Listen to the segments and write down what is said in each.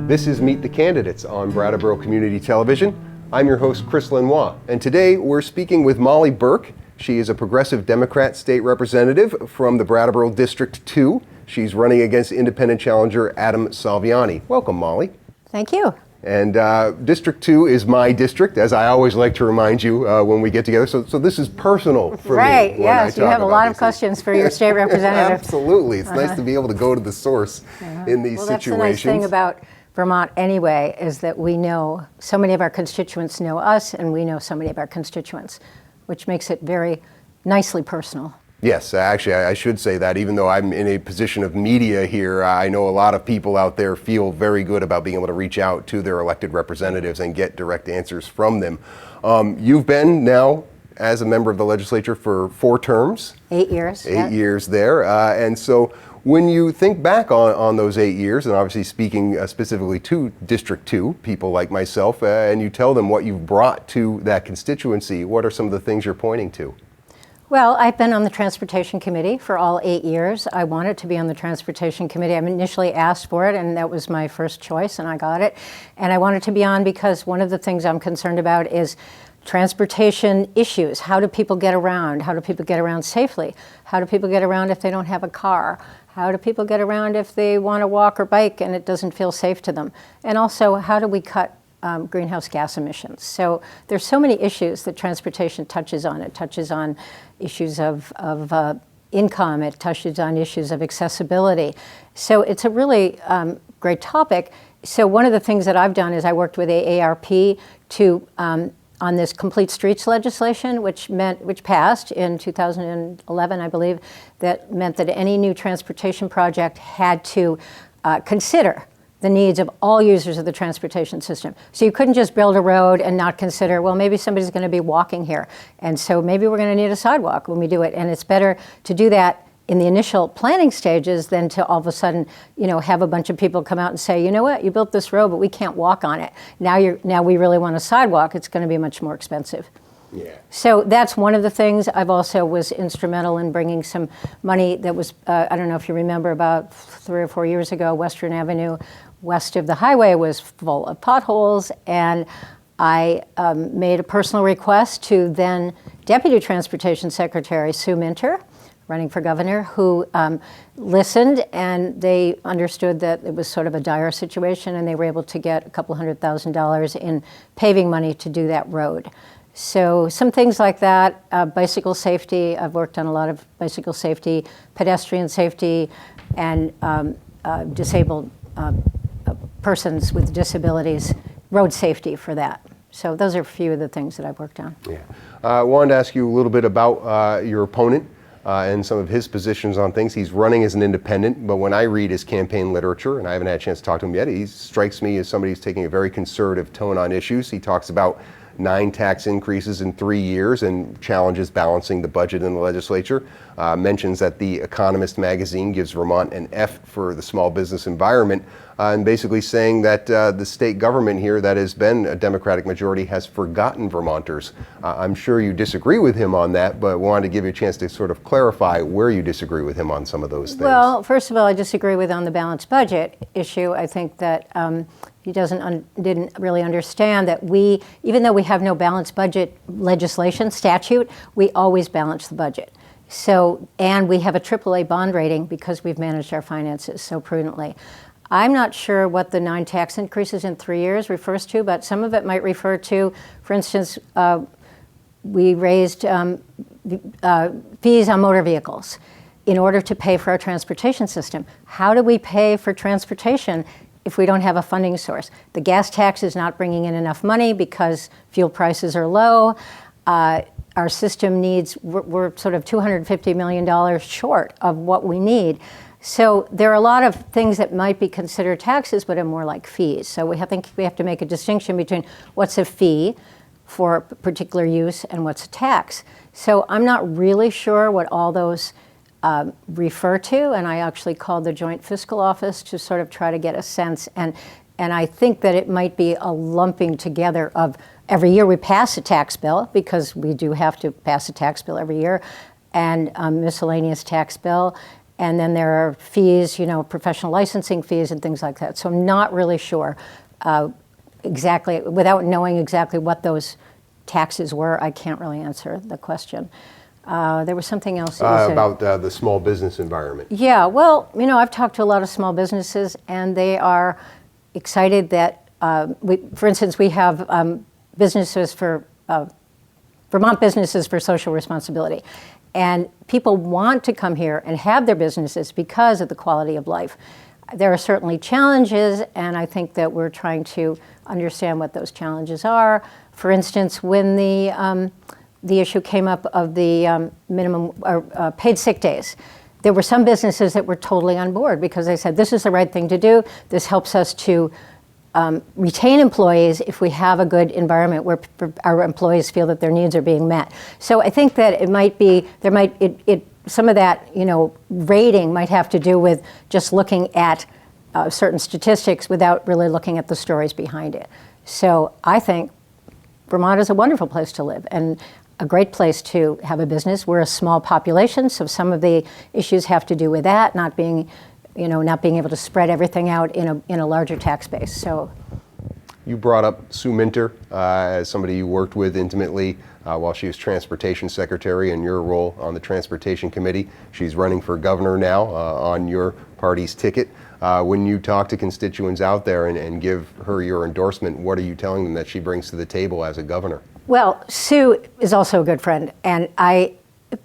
This is Meet the Candidates on Brattleboro Community Television. I'm your host, Chris Lenois, and today we're speaking with Mollie Burke. She is a progressive Democrat state representative from the Brattleboro District 2. She's running against independent challenger Adam Salviani. Welcome, Mollie. Thank you. And District 2 is my district, as I always like to remind you when we get together. So this is personal for me. Right, yes. You have a lot of questions for your state representative. Absolutely. It's nice to be able to go to the source in these situations. Well, that's the nice thing about Vermont anyway, is that we know, so many of our constituents know us, and we know so many of our constituents, which makes it very nicely personal. Yes, actually, I should say that even though I'm in a position of media here, I know a lot of people out there feel very good about being able to reach out to their elected representatives and get direct answers from them. You've been now as a member of the legislature for 4 terms. 8 years. 8 years there. And so when you think back on those 8 years, and obviously speaking specifically to District 2, people like myself, and you tell them what you've brought to that constituency, what are some of the things you're pointing to? Well, I've been on the Transportation Committee for all 8 years. I wanted to be on the Transportation Committee. I initially asked for it, and that was my first choice, and I got it. And I wanted to be on because one of the things I'm concerned about is transportation issues. How do people get around? How do people get around safely? How do people get around if they don't have a car? How do people get around if they want to walk or bike and it doesn't feel safe to them? And also, how do we cut greenhouse gas emissions? So there's so many issues that transportation touches on. It touches on issues of income. It touches on issues of accessibility. So it's a really great topic. So one of the things that I've done is I worked with AARP to on this complete streets legislation, which passed in 2011, I believe, that meant that any new transportation project had to consider the needs of all users of the transportation system. So you couldn't just build a road and not consider, well, maybe somebody's going to be walking here, and so maybe we're going to need a sidewalk when we do it. And it's better to do that in the initial planning stages than to all of a sudden, have a bunch of people come out and say, you know what, you built this road, but we can't walk on it. Now we really want a sidewalk. It's going to be much more expensive. Yeah. So that's one of the things. I've also was instrumental in bringing some money that was, I don't know if you remember, about 3 or 4 years ago, Western Avenue west of the highway was full of potholes, and I made a personal request to then Deputy Transportation Secretary Sue Minter, running for governor, who listened, and they understood that it was sort of a dire situation, and they were able to get a couple $100,000 in paving money to do that road. So some things like that, bicycle safety. I've worked on a lot of bicycle safety, pedestrian safety, and disabled persons with disabilities, road safety for that. So those are a few of the things that I've worked on. Yeah. I wanted to ask you a little bit about your opponent and some of his positions on things. He's running as an independent, but when I read his campaign literature, and I haven't had a chance to talk to him yet, he strikes me as somebody who's taking a very conservative tone on issues. He talks about 9 tax increases in 3 years and challenges balancing the budget in the legislature. Mentions that The Economist magazine gives Vermont an F for the small business environment, and basically saying that the state government here that has been a Democratic majority has forgotten Vermonters. I'm sure you disagree with him on that, but wanted to give you a chance to sort of clarify where you disagree with him on some of those things. Well, first of all, I disagree with on the balanced budget issue. I think that he didn't really understand that even though we have no balanced budget legislation statute, we always balance the budget. So, and we have a AAA bond rating because we've managed our finances so prudently. I'm not sure what the 9 tax increases in 3 years refers to, but some of it might refer to, for instance, we raised fees on motor vehicles in order to pay for our transportation system. How do we pay for transportation if we don't have a funding source? The gas tax is not bringing in enough money because fuel prices are low. Our system needs, we're sort of $250 million short of what we need. So there are a lot of things that might be considered taxes, but are more like fees. So I think we have to make a distinction between what's a fee for particular use and what's a tax. So I'm not really sure what all those refer to, and I actually called the Joint Fiscal Office to sort of try to get a sense, and I think that it might be a lumping together of every year we pass a tax bill, because we do have to pass a tax bill every year, and a miscellaneous tax bill, And then there are fees, professional licensing fees and things like that. So I'm not really sure exactly, without knowing exactly what those taxes were, I can't really answer the question. There was something else that you said. About the small business environment. Yeah, well, I've talked to a lot of small businesses, and they are excited that, for instance, we have businesses for, Vermont Businesses for Social Responsibility. And people want to come here and have their businesses because of the quality of life. There are certainly challenges, and I think that we're trying to understand what those challenges are. For instance, when the issue came up of the minimum or paid sick days, there were some businesses that were totally on board because they said, this is the right thing to do. This helps us to retain employees if we have a good environment where our employees feel that their needs are being met. So I think that it might be, some of that, rating might have to do with just looking at certain statistics without really looking at the stories behind it. So I think Vermont is a wonderful place to live and a great place to have a business. We're a small population, so some of the issues have to do with that, not being able to spread everything out in a larger tax base. So, you brought up Sue Minter as somebody you worked with intimately while she was Transportation Secretary in your role on the Transportation Committee. She's running for governor now on your party's ticket. When you talk to constituents out there and give her your endorsement, what are you telling them that she brings to the table as a governor? Well, Sue is also a good friend, and I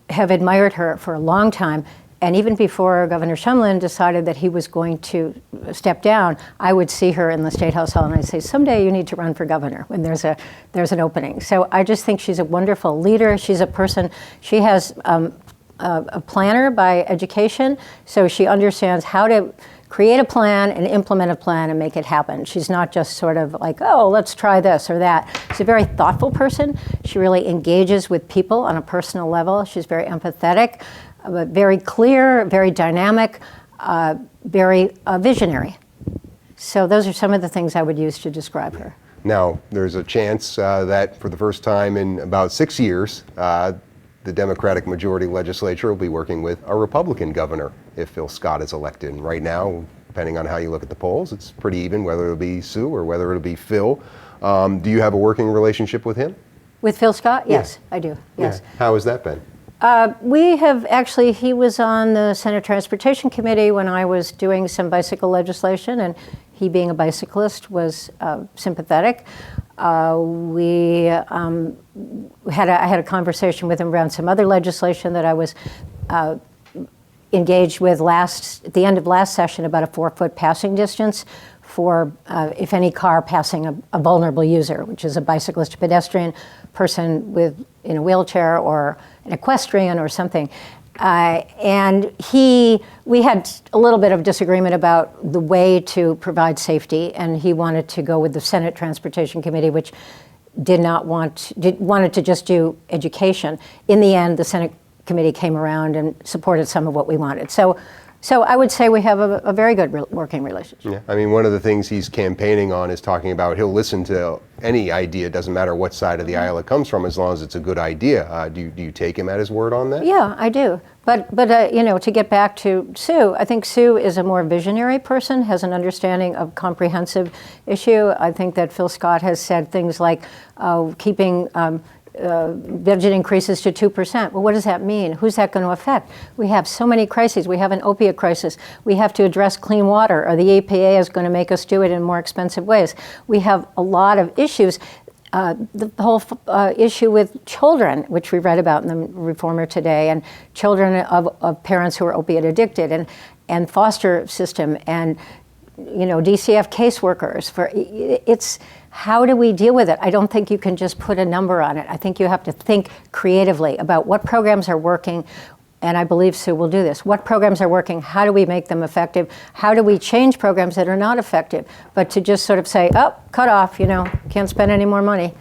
have admired her for a long time. And even before Governor Shumlin decided that he was going to step down, I would see her in the Statehouse hall and I'd say, someday you need to run for governor when there's an opening. So I just think she's a wonderful leader. She's a person, she has a planner by education, so she understands how to create a plan and implement a plan and make it happen. She's not just sort of like, oh, let's try this or that. She's a very thoughtful person. She really engages with people on a personal level. She's very empathetic. But very clear, very dynamic, very visionary. So those are some of the things I would use to describe her. Now, there's a chance that for the first time in about 6 years, the Democratic majority legislature will be working with a Republican governor if Phil Scott is elected. And right now, depending on how you look at the polls, it's pretty even whether it'll be Sue or whether it'll be Phil. Do you have a working relationship with him? With Phil Scott? Yes, I do. Yes. Yeah. How has that been? We have actually, he was on the Senate Transportation Committee when I was doing some bicycle legislation, and he, being a bicyclist, was sympathetic. I had a conversation with him around some other legislation that I was engaged with at the end of last session about a 4-foot passing distance for if any car passing a vulnerable user, which is a bicyclist, a pedestrian, person in a wheelchair or an equestrian or something. And we had a little bit of disagreement about the way to provide safety, and he wanted to go with the Senate Transportation Committee, which wanted to just do education. In the end, the Senate Committee came around and supported some of what we wanted. So I would say we have a very good working relationship. Yeah, I mean, one of the things he's campaigning on is talking about he'll listen to any idea, it doesn't matter what side of the aisle it comes from, as long as it's a good idea. Do you take him at his word on that? Yeah, I do. But to get back to Sue, I think Sue is a more visionary person, has an understanding of comprehensive issue. I think that Phil Scott has said things like keeping budget increases to 2%. Well, what does that mean? Who's that going to affect? We have so many crises. We have an opiate crisis. We have to address clean water, or the EPA is going to make us do it in more expensive ways. We have a lot of issues. The whole issue with children, which we read about in the Reformer today, and children of parents who are opiate addicted, and foster system, and DCF caseworkers. It's how do we deal with it? I don't think you can just put a number on it. I think you have to think creatively about what programs are working, and I believe Sue will do this. What programs are working? How do we make them effective? How do we change programs that are not effective? But to just sort of say, oh, cut off, can't spend any more money.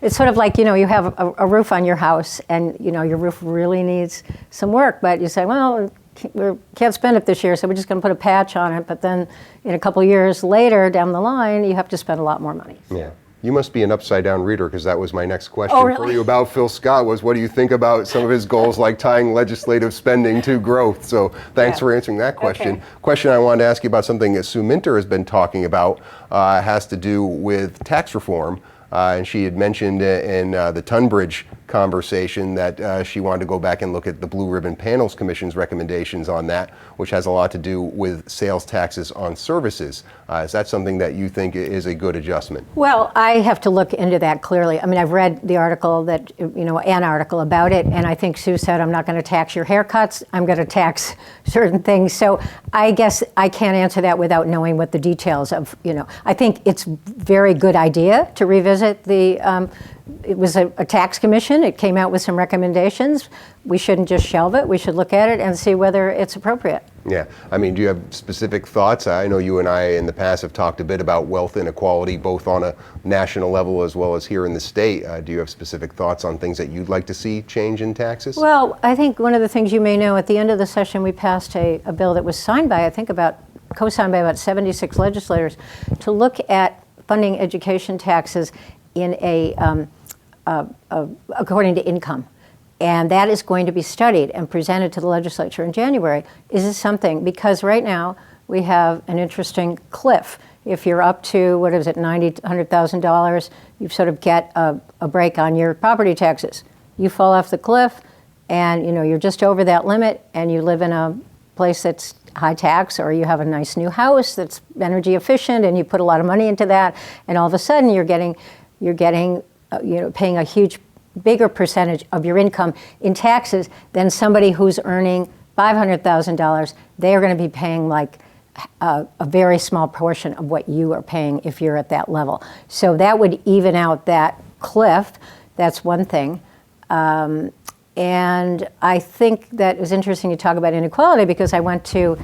It's sort of like, you have a roof on your house, and, your roof really needs some work, but you say, well, we can't spend it this year, so we're just going to put a patch on it. But then in a couple years later down the line, you have to spend a lot more money. Yeah. You must be an upside-down reader, because that was my next question Oh, really? for you about Phil Scott, was what do you think about some of his goals, like tying legislative spending to growth? So thanks for answering that question. Okay. Question I wanted to ask you about something that Sue Minter has been talking about has to do with tax reform. And she had mentioned in the Tunbridge conversation that she wanted to go back and look at the Blue Ribbon Panels Commission's recommendations on that, which has a lot to do with sales taxes on services. Is that something that you think is a good adjustment? Well, I have to look into that clearly. I mean, I've read the article that, an article about it, and I think Sue said, I'm not going to tax your haircuts, I'm going to tax certain things. So I guess I can't answer that without knowing what the details of, I think it's a very good idea to revisit it was a tax commission. It came out with some recommendations. We shouldn't just shelve it. We should look at it and see whether it's appropriate. Yeah. I mean, do you have specific thoughts? I know you and I in the past have talked a bit about wealth inequality, both on a national level as well as here in the state. Do you have specific thoughts on things that you'd like to see change in taxes? Well, I think one of the things you may know, at the end of the session, we passed a bill that was signed by, co-signed by about 76 legislators, to look at funding education taxes in according to income. And that is going to be studied and presented to the legislature in January. Is this something, because right now we have an interesting cliff. If you're up to, $90,000, $100,000, you sort of get a break on your property taxes. You fall off the cliff and you're just over that limit, and you live in a place that's high tax, or you have a nice new house that's energy efficient and you put a lot of money into that, and all of a sudden you're paying a bigger percentage of your income in taxes than somebody who's earning $500,000. They are going to be paying like a very small portion of what you are paying if you're at that level. So that would even out that cliff. That's one thing. And I think that is interesting to talk about inequality, because I went to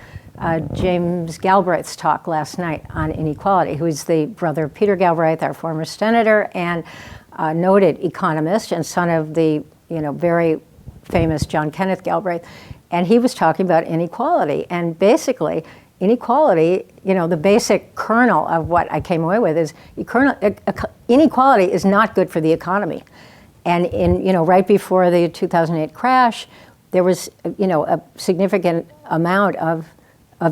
James Galbraith's talk last night on inequality, who's the brother of Peter Galbraith, our former senator, and noted economist and son of the very famous John Kenneth Galbraith. And he was talking about inequality. And basically, inequality, the basic kernel of what I came away with is inequality is not good for the economy. And right before the 2008 crash, there was a significant amount of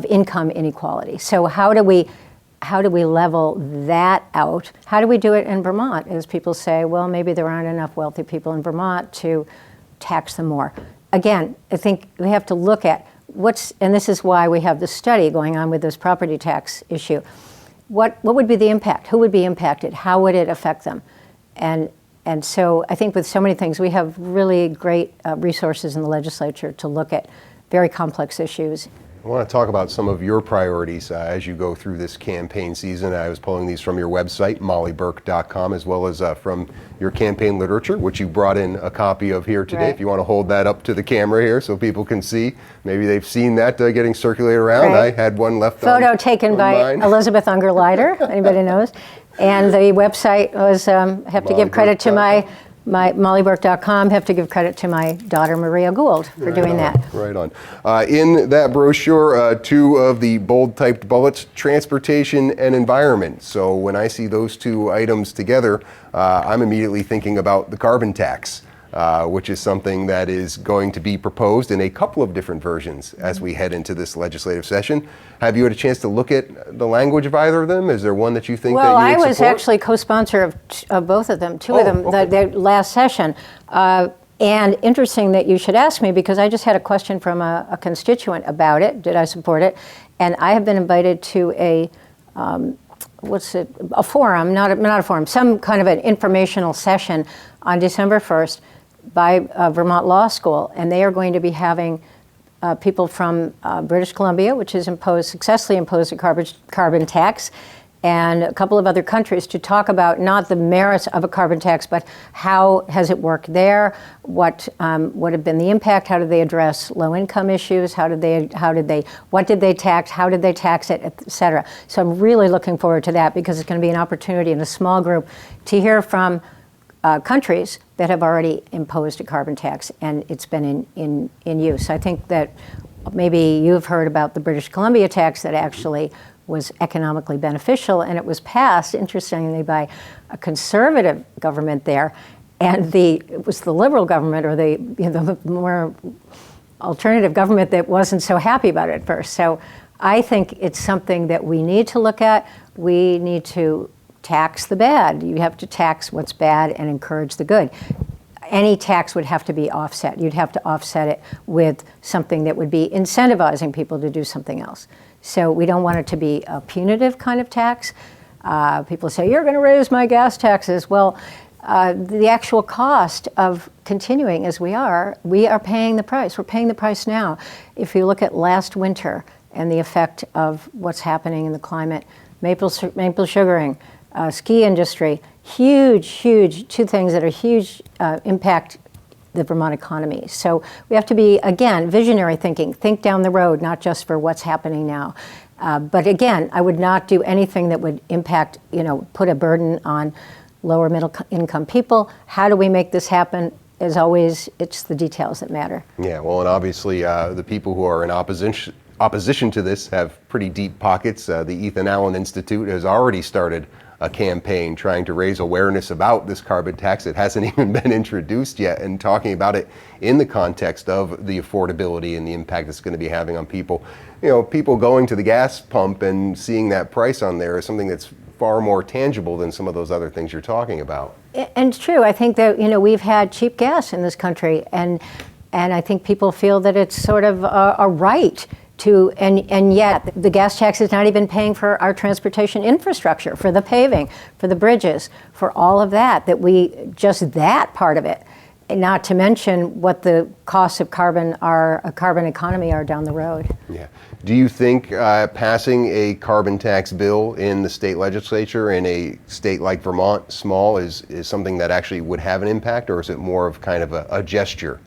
income inequality. So how do we level that out? How do we do it in Vermont? As people say, well, maybe there aren't enough wealthy people in Vermont to tax them more. Again, I think we have to look at and this is why we have this study going on with this property tax issue. What would be the impact? Who would be impacted? How would it affect them? And so I think with so many things, we have really great resources in the legislature to look at very complex issues. I want to talk about some of your priorities as you go through this campaign season. I was pulling these from your website, mollieburke.com, as well as from your campaign literature, which you brought in a copy of here today. Right. If you want to hold that up to the camera here so people can see. Maybe they've seen that getting circulated around. Right. I had one left Photo on taken by mine. Elizabeth Unger Leiter, anybody knows. And the website was, have to give credit to my mollieburke.com, have to give credit to my daughter Maria Gould for doing that. Right on. In that brochure, two of the bold typed bullets, transportation and environment. So when I see those two items together, I'm immediately thinking about the carbon tax, which is something that is going to be proposed in a couple of different versions as we head into this legislative session. Have you had a chance to look at the language of either of them? Is there one that you think that you would support? Well, I was actually co-sponsor of both of them, two of them, okay. the last session. And interesting that you should ask me, because I just had a question from a constituent about it. Did I support it? And I have been invited to a forum, not a forum, some kind of an informational session on December 1st by Vermont Law School, and they are going to be having people from British Columbia, which has successfully imposed a carbon tax, and a couple of other countries to talk about not the merits of a carbon tax, but how has it worked there, what have been the impact, how did they address low-income issues, what did they tax, how did they tax it, et cetera. So I'm really looking forward to that, because it's going to be an opportunity in a small group to hear from countries that have already imposed a carbon tax, and it's been in use. I think that maybe you've heard about the British Columbia tax that actually was economically beneficial, and it was passed, interestingly, by a conservative government there, and it was the liberal government, or the more alternative government, that wasn't so happy about it at first. So I think it's something that we need to look at. We need to tax the bad. You have to tax what's bad and encourage the good. Any tax would have to be offset. You'd have to offset it with something that would be incentivizing people to do something else. So we don't want it to be a punitive kind of tax. People say, you're going to raise my gas taxes. Well, the actual cost of continuing as we are paying the price. We're paying the price now. If you look at last winter and the effect of what's happening in the climate, maple sugaring, ski industry, huge, two things that are huge impact the Vermont economy. So we have to be, again, visionary thinking, think down the road, not just for what's happening now. But again, I would not do anything that would impact, put a burden on lower middle income people. How do we make this happen? As always, it's the details that matter. Yeah, well, and obviously the people who are in opposition to this have pretty deep pockets. The Ethan Allen Institute has already started a campaign trying to raise awareness about this carbon tax. It hasn't even been introduced yet, and talking about it in the context of the affordability and the impact it's going to be having on people. People going to the gas pump and seeing that price on there is something that's far more tangible than some of those other things you're talking about. And it's true. I think that, we've had cheap gas in this country, and I think people feel that it's sort of a right to, and yet the gas tax is not even paying for our transportation infrastructure, for the paving, for the bridges, for all of that just that part of it, and not to mention what the costs of a carbon economy are down the road. Yeah. Do you think passing a carbon tax bill in the state legislature in a state like Vermont, small, is something that actually would have an impact, or is it more of kind of a gesture?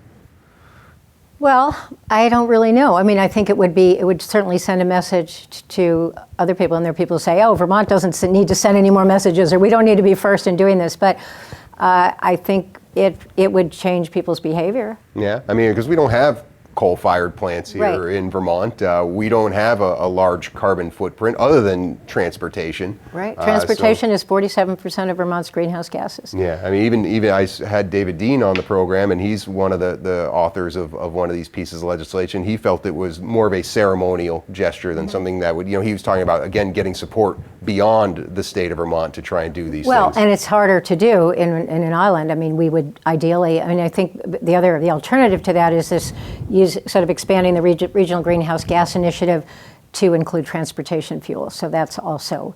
Well, I don't really know. I mean, I think it would certainly send a message to other people, and there are people who say, oh, Vermont doesn't need to send any more messages, or we don't need to be first in doing this. But I think it would change people's behavior. Yeah, I mean, because we don't have coal-fired plants here in Vermont. We don't have a large carbon footprint other than transportation. Right. Transportation is 47% of Vermont's greenhouse gases. Yeah. I mean, even I had David Dean on the program, and he's one of the authors of one of these pieces of legislation. He felt it was more of a ceremonial gesture than something that would, he was talking about, again, getting support beyond the state of Vermont to try and do these things. Well, and it's harder to do in an island. I mean, we would ideally, I think the alternative to that is this sort of expanding the regional greenhouse gas initiative to include transportation fuel. So that's also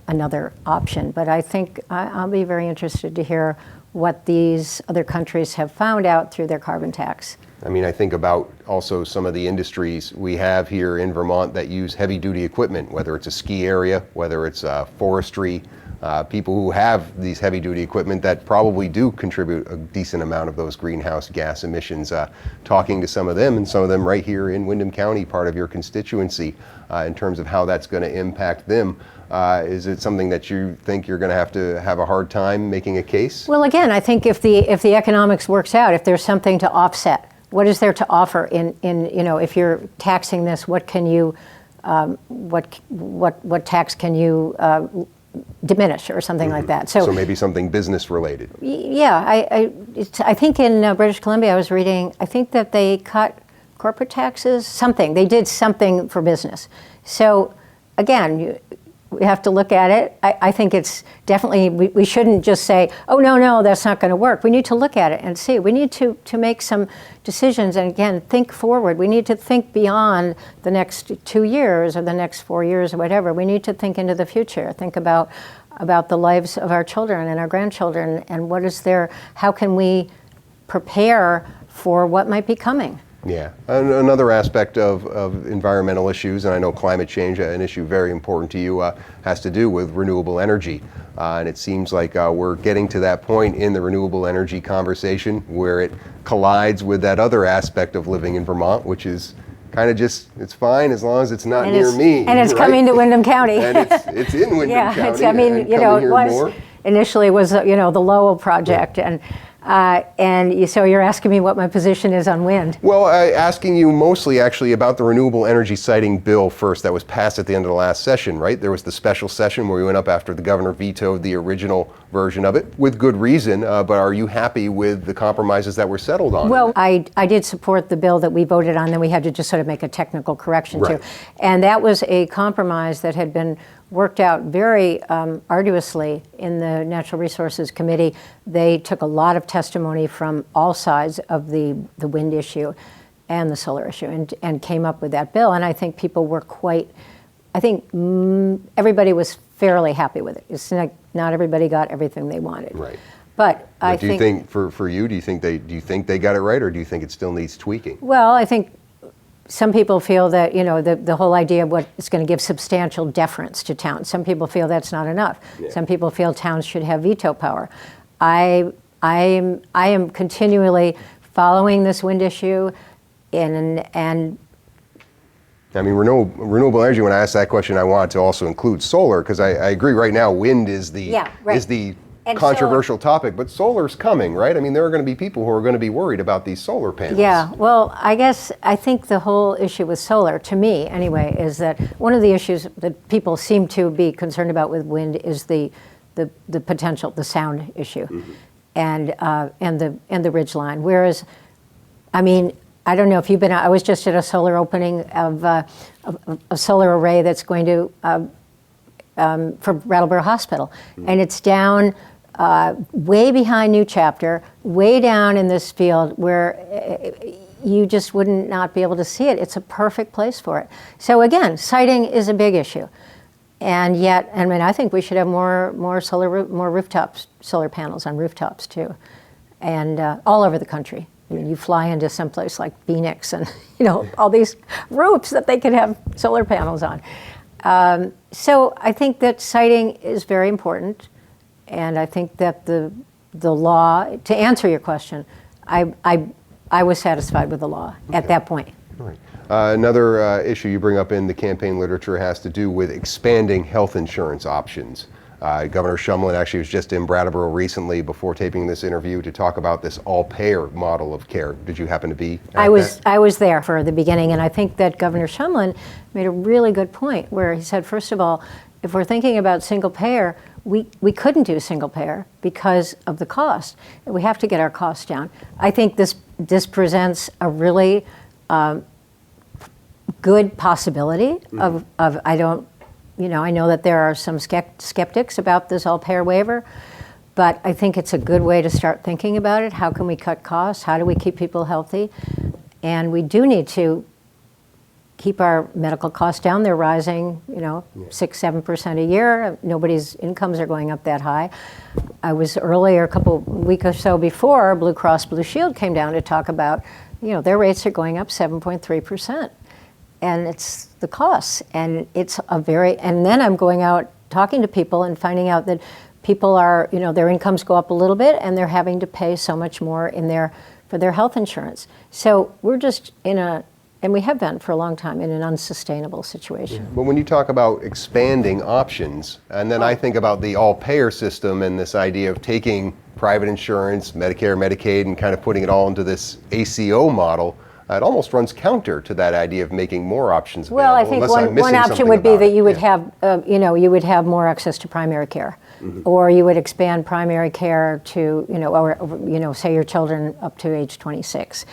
another option. But I think I'll be very interested to hear what these other countries have found out through their carbon tax. I mean, I think about also some of the industries we have here in Vermont that use heavy-duty equipment, whether it's a ski area, whether it's forestry, people who have these heavy-duty equipment that probably do contribute a decent amount of those greenhouse gas emissions. Talking to some of them, and some of them right here in Windham County, part of your constituency, in terms of how that's going to impact them. Is it something that you think you're going to have a hard time making a case? Well, again, I think if the economics works out, if there's something to offset, what is there to offer in if you're taxing this, what can you what tax can you diminish or something like that? So maybe something business related. Yeah, I think in British Columbia I was reading, I think that they cut corporate taxes, something. They did something for business. So again, we have to look at it. I think it's definitely, we shouldn't just say, oh, no, that's not going to work. We need to look at it and see. We need to make some decisions and, again, think forward. We need to think beyond the next 2 years or the next 4 years or whatever. We need to think into the future, think about the lives of our children and our grandchildren, and how can we prepare for what might be coming. Yeah, another aspect of environmental issues, and I know climate change, an issue very important to you, has to do with renewable energy. And it seems like we're getting to that point in the renewable energy conversation where it collides with that other aspect of living in Vermont, which is kind of just, it's fine as long as it's not near me. And it's right? coming to Windham County. And it's in Windham County. It was initially the Lowell project, and So you're asking me what my position is on wind. Well, asking you mostly actually about the renewable energy siting bill first that was passed at the end of the last session, right? There was the special session where we went up after the governor vetoed the original version of it, with good reason, but are you happy with the compromises that were settled on? Well, I did support the bill that we voted on, then we had to just sort of make a technical correction Right. to. And that was a compromise that had been worked out very arduously in the Natural Resources Committee. They took a lot of testimony from all sides of the wind issue and the solar issue and came up with that bill. And I think people were everybody was fairly happy with it. It's not everybody got everything they wanted. Right. But I do you think for you, do you think they got it right, or do you think it still needs tweaking? Well, I think some people feel that, the whole idea of what is going to give substantial deference to towns. Some people feel that's not enough. Yeah. Some people feel towns should have veto power. I am continually following this wind issue, and I mean, renewable energy, when I asked that question, I wanted to also include solar, because I agree right now wind is the And controversial topic, but solar's coming, right? I mean, there are going to be people who are going to be worried about these solar panels. Yeah, well, I think the whole issue with solar, to me anyway, is that one of the issues that people seem to be concerned about with wind is the potential, the sound issue, and the ridge line. Whereas, I mean, I don't know if you've been out. I was just at a solar opening of a solar array that's going to for Brattleboro Hospital, and it's down way behind New Chapter, way down in this field where you just wouldn't not be able to see it. It's a perfect place for it. So again, siting is a big issue, and yet, I mean, I think we should have more rooftops, solar panels on rooftops too, and all over the country. I mean, you fly into someplace like Phoenix, and all these roofs that they could have solar panels on. So I think that siting is very important, and I think that the law, to answer your question, I was satisfied with the law at that point. All right. Another issue you bring up in the campaign literature has to do with expanding health insurance options. Governor Shumlin actually was just in Brattleboro recently before taping this interview to talk about this all-payer model of care. Did you happen to be at that? I was there for the beginning, and I think that Governor Shumlin made a really good point where he said, first of all, if we're thinking about single payer, we couldn't do single payer because of the cost. We have to get our costs down. I think this presents a really good possibility of I know that there are some skeptics about this all-payer waiver, but I think it's a good way to start thinking about it. How can we cut costs? How do we keep people healthy? And we do need to keep our medical costs down. They're rising, 6-7% a year. Nobody's incomes are going up that high. I was earlier, a couple weeks or so before, Blue Cross Blue Shield came down to talk about, their rates are going up 7.3%. And it's the costs, and and then I'm going out talking to people and finding out that people are, their incomes go up a little bit and they're having to pay so much more for their health insurance. So we're just and we have been for a long time, in an unsustainable situation. But when you talk about expanding options, and then I think about the all-payer system and this idea of taking private insurance, Medicare, Medicaid, and kind of putting it all into this ACO model, it almost runs counter to that idea of making more options available. Well, I think one option would be that you would have, you would have more access to primary care, or you would expand primary care to, say your children up to age 26,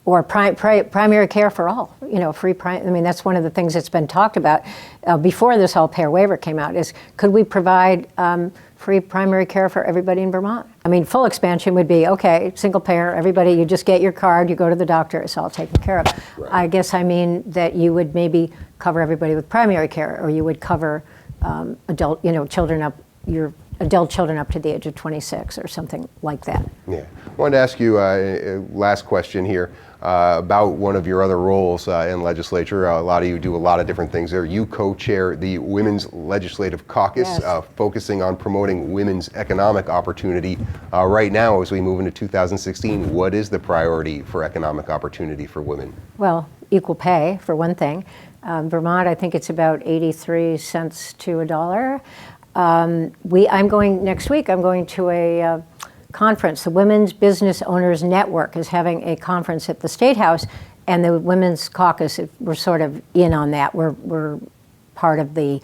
or primary care for all, free. I mean, that's one of the things that's been talked about before this whole payer waiver came out. Is could we provide free primary care for everybody in Vermont? I mean, full expansion would be, okay, single payer, everybody, you just get your card, you go to the doctor, it's all taken care of. Right. I guess I mean that you would maybe cover everybody with primary care, or you would cover adult children up to the age of 26 or something like that. Yeah. I wanted to ask you last question here about one of your other roles in legislature. A lot of you do a lot of different things there. You co-chair the Women's Legislative Caucus, Yes. focusing on promoting women's economic opportunity. Right now, as we move into 2016, what is the priority for economic opportunity for women? Well, equal pay, for one thing. Vermont, I think it's about 83 cents to $1. I'm going next week. I'm going to conference. The Women's Business Owners Network is having a conference at the Statehouse, and the Women's Caucus, we're sort of in on that. We're part of the,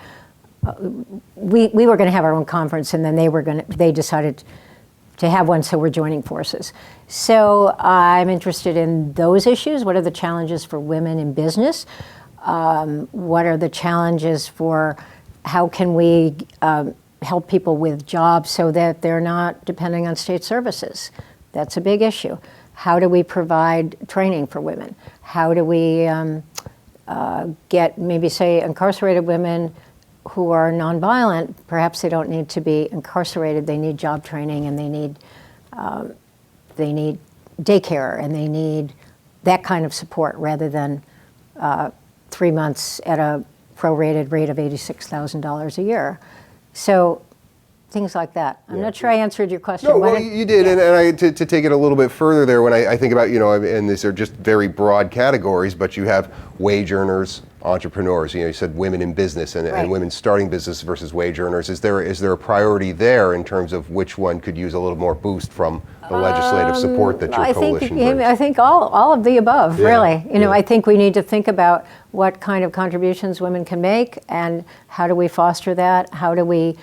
we were going to have our own conference, and then they decided to have one, so we're joining forces. So I'm interested in those issues. What are the challenges for women in business? What are the challenges for how can we help people with jobs so that they're not depending on state services? That's a big issue. How do we provide training for women? How do we get maybe, say, incarcerated women who are nonviolent? Perhaps they don't need to be incarcerated. They need job training, and they need daycare, and they need that kind of support rather than 3 months at a prorated rate of $86,000 a year. So things like that. I'm not sure I answered your question. No, well, you did, and to take it a little bit further there, when I think about, and these are just very broad categories, but you have wage earners, entrepreneurs. You said women in business and women starting business versus wage earners. Is there a priority there in terms of which one could use a little more boost from the legislative support that your coalition brings? I think all of the above, really. I think we need to think about what kind of contributions women can make, and how do we foster that? How do we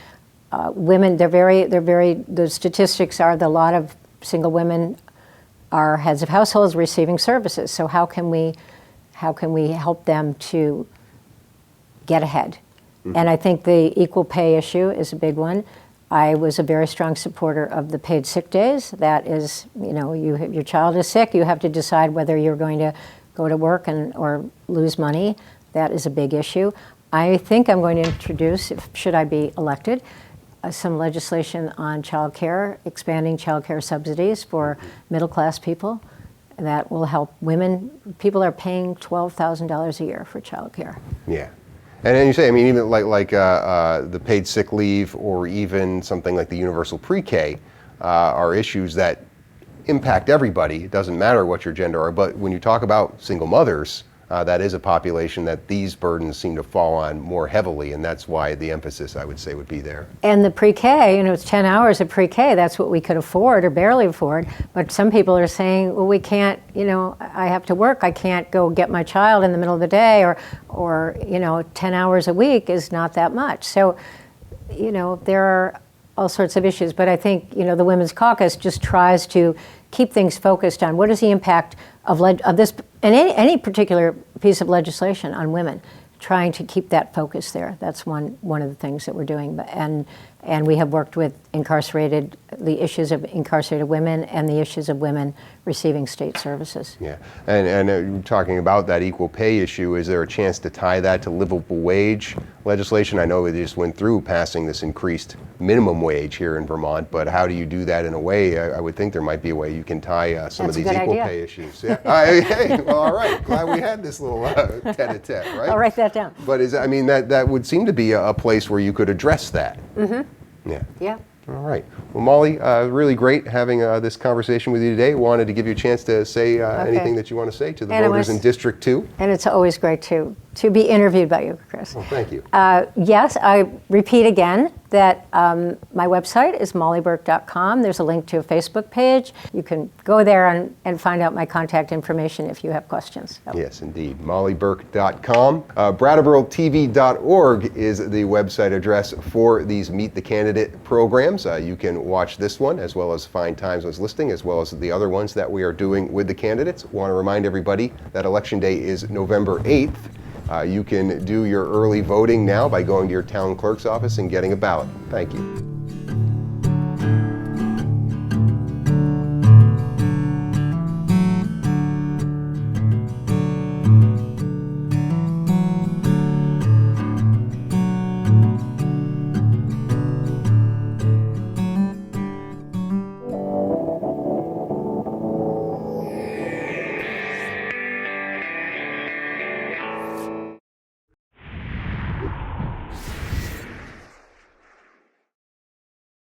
women? The statistics are that a lot of single women are heads of households receiving services. So how can we help them to get ahead? Mm-hmm. And I think the equal pay issue is a big one. I was a very strong supporter of the paid sick days. That is, your child is sick, you have to decide whether you're going to go to work or lose money. That is a big issue. I think I'm going to introduce, should I be elected, some legislation on child care, expanding child care subsidies for middle-class people. That will help women. People are paying $12,000 a year for child care. Yeah. And then you say, even like the paid sick leave, or even something like the universal pre-K are issues that impact everybody. It doesn't matter what your gender are. But when you talk about single mothers, that is a population that these burdens seem to fall on more heavily, and that's why the emphasis, I would say, would be there. And the pre-K, it's 10 hours of pre-K. That's what we could afford or barely afford. But some people are saying, well, we can't, I have to work. I can't go get my child in the middle of the day, or 10 hours a week is not that much. So, there are all sorts of issues. But I think, the Women's Caucus just tries to keep things focused on what is the impact of this, and any particular piece of legislation on women, trying to keep that focus there. That's one of the things that we're doing. And we have worked with the issues of incarcerated women and the issues of women receiving state services. Yeah, and talking about that equal pay issue, is there a chance to tie that to livable wage legislation? I know they just went through passing this increased minimum wage here in Vermont, but how do you do that in a way? I would think there might be a way you can tie some of these equal pay issues. Yeah. Hey, well, all right. Glad we had this little tete-a-tete, right? I'll write that down. But that would seem to be a place where you could address that. Mm-hmm. Yeah. Yeah. All right. Well, Mollie, really great having this conversation with you today. Wanted to give you a chance to say anything that you want to say to the voters in District 2. And it's always great to be interviewed by you, Chris. Well, thank you. Yes, I repeat again that my website is mollieburke.com. There's a link to a Facebook page. You can go there and find out my contact information if you have questions. So. Yes, indeed. mollieburke.com. Brattleboro.tv.org is the website address for these Meet the Candidate programs. You can watch this one, as well as find times as listing, as well as the other ones that we are doing with the candidates. Want to remind everybody that Election Day is November 8th. You can do your early voting now by going to your town clerk's office and getting a ballot. Thank you.